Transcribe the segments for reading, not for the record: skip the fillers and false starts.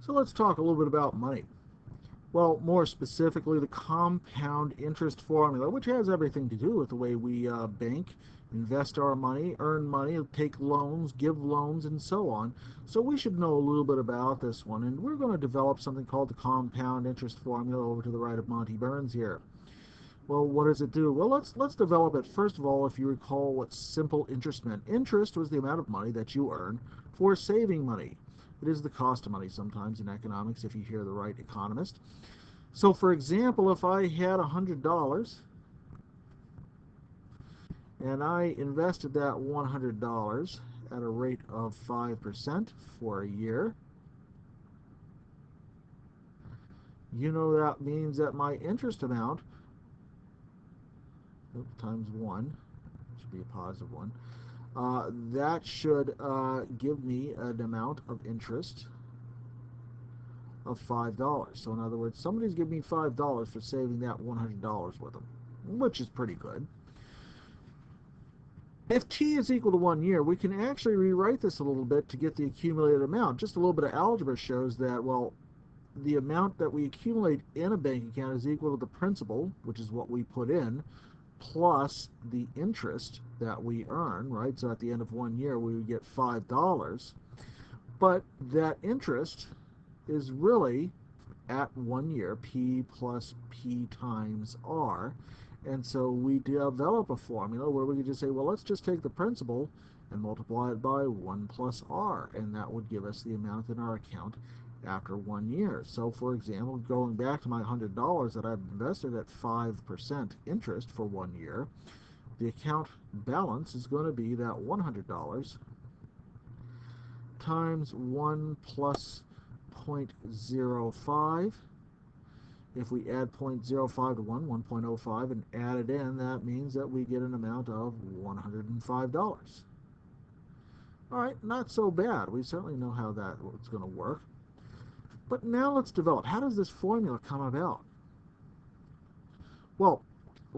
So let's talk a little bit about money. Well, more specifically, the compound interest formula, which has everything to do with the way we bank, invest our money, earn money, take loans, give loans, and so on. So we should know a little bit about this one, and we're going to develop something called the compound interest formula over to the right of Monty Burns here. Well, what does it do? Well, let's develop it. First of all, if you recall what simple interest meant. Interest was the amount of money that you earn for saving money. It is the cost of money sometimes in economics if you hear the right economist. So, for example, if I had $100 and I invested that $100 at a rate of 5% for a year, you know that means that my interest amount, times 1, should be a positive 1, that should give me an amount of interest of $5. So in other words, somebody's giving me $5 for saving that $100 with them, which is pretty good. If t is equal to 1 year, we can actually rewrite this a little bit to get the accumulated amount. Just a little bit of algebra shows that, well, the amount that we accumulate in a bank account is equal to the principal, which is what we put in, plus the interest that we earn, right? So at the end of 1 year, we would get $5. But that interest is really at 1 year, P plus P times R. And so we develop a formula where we could just say, well, let's just take the principal and multiply it by 1 plus R. And that would give us the amount in our account after 1 year. So, for example, going back to my $100 that I've invested at 5% interest for 1 year, the account balance is going to be that $100 times 1 plus 0.05. If we add 0.05 to 1, 1.05, and add it in, that means that we get an amount of $105. All right, not so bad. We certainly know how that's going to work. But now let's develop. How does this formula come about? Well,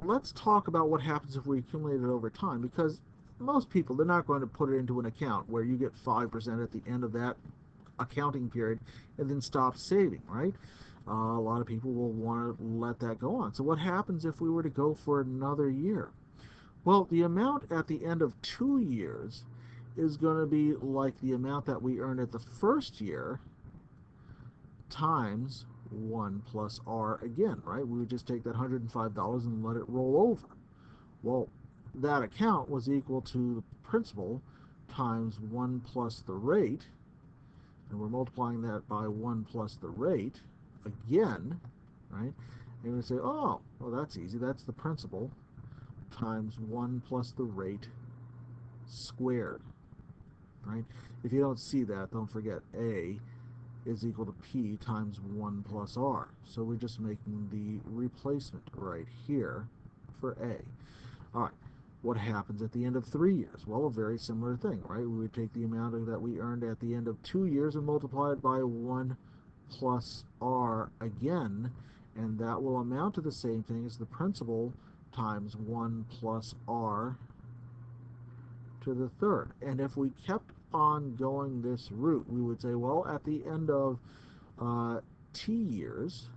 let's talk about what happens if we accumulate it over time, because most people, they're not going to put it into an account where you get 5% at the end of that accounting period and then stop saving, right? A lot of people will want to let that go on. So what happens if we were to go for another year? Well, the amount at the end of 2 years is going to be like the amount that we earned at the first year times 1 plus R again, right? We would just take that $105 and let it roll over. Well, that account was equal to the principal times 1 plus the rate, and we're multiplying that by 1 plus the rate again, right? And we say, oh, well, that's easy. That's the principal times 1 plus the rate squared, right? If you don't see that, don't forget A is equal to P times 1 plus R. So we're just making the replacement right here for A. All right. What happens at the end of 3 years? Well, a very similar thing, right? We would take the amount that we earned at the end of 2 years and multiply it by 1 plus R again, and that will amount to the same thing as the principal times 1 plus R to the third. And if we kept on going this route, we would say, well, at the end of t years,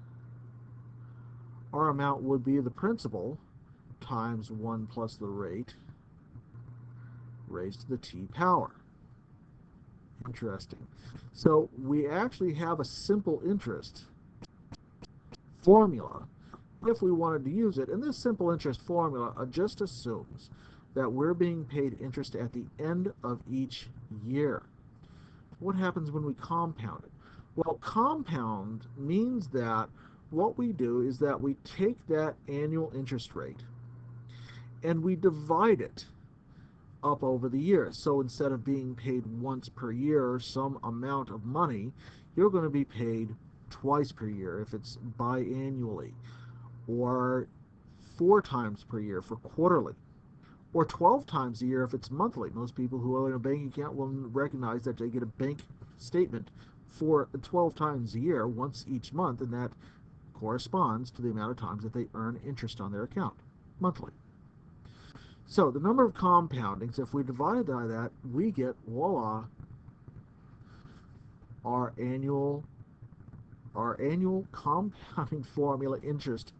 our amount would be the principal times 1 plus the rate raised to the t power. Interesting. So we actually have a simple interest formula if we wanted to use it. And this simple interest formula just assumes that we're being paid interest at the end of each year. What happens when we compound it? Well, compound means that what we do is that we take that annual interest rate and we divide it up over the years. So instead of being paid once per year some amount of money, you're going to be paid twice per year if it's biannually, or 4 times per year for quarterly, or 12 times a year if it's monthly. Most people who own a bank account will recognize that they get a bank statement for 12 times a year, once each month, and that corresponds to the amount of times that they earn interest on their account monthly. So the number of compoundings, if we divide by that, we get, voila, our annual our annual compounding formula interest,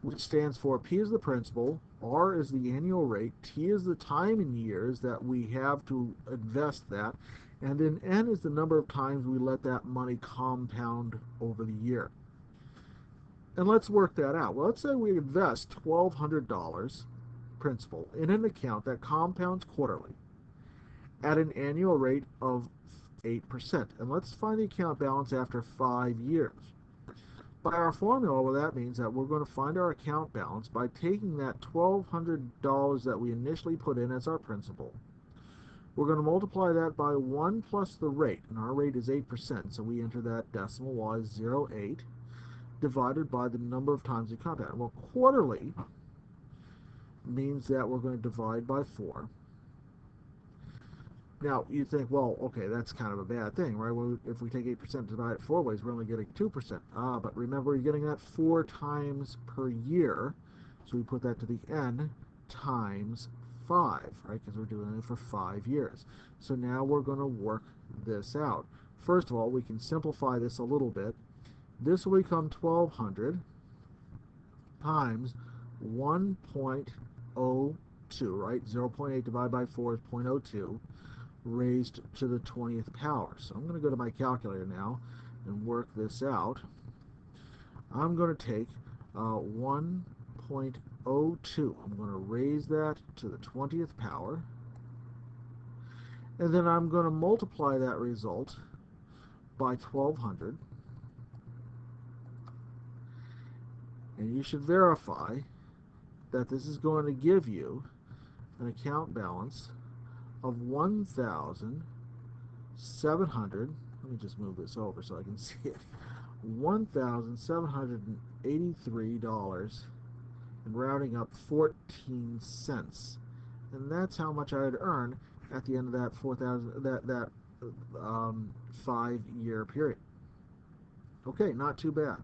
which stands for P is the principal, R is the annual rate, T is the time in years that we have to invest that, and then N is the number of times we let that money compound over the year. And let's work that out. Well, let's say we invest $1,200 principal in an account that compounds quarterly at an annual rate of 8%. And let's find the account balance after 5 years. By our formula, well, that means that we're going to find our account balance by taking that $1,200 that we initially put in as our principal. We're going to multiply that by 1 plus the rate, and our rate is 8%, so we enter that decimal y 0.8 divided by the number of times we compound. Well, quarterly means that we're going to divide by 4. Now, you think, well, okay, that's kind of a bad thing, right? Well, if we take 8% and divide it 4 ways, we're only getting 2%. But remember, you're getting that 4 times per year. So we put that to the n times 5, right? Because we're doing it for 5 years. So now we're going to work this out. First of all, we can simplify this a little bit. This will become 1,200 times 1.02, right? 0.8 divided by 4 is 0.02. Raised to the 20th power. So I'm going to go to my calculator now and work this out. I'm going to take 1.02. I'm going to raise that to the 20th power. And then I'm going to multiply that result by 1,200. And you should verify that this is going to give you an account balance of 1,700, let me just move this over so I can see it, $1,783 and rounding up 14 cents. And that's how much I'd earn at the end of that 5-year period. Okay, not too bad.